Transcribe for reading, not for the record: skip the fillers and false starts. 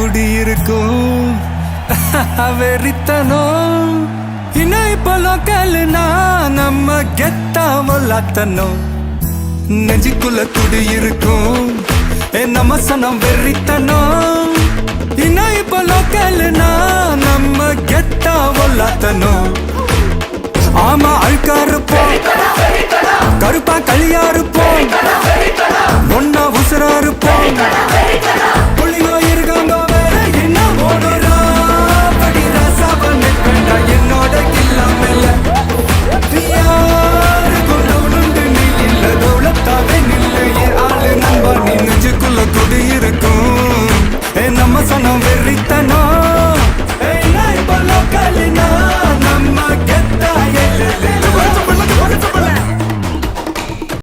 குடியிருக்கும் வெறித்தனம் இன்னும் இப்போ லோக்கல்னா நம்ம கெத்தா மொல்லாத்தனும் நெஞ்சுக்குள்ள குடியிருக்கும் நம்ம சனம் வெறித்தனம் இன்னும் இப்போ லோக்கல்னா நம்ம கெத்தா மொல்லாத்தனும் ஆமா அழுக்கா இருப்போம் கருப்பா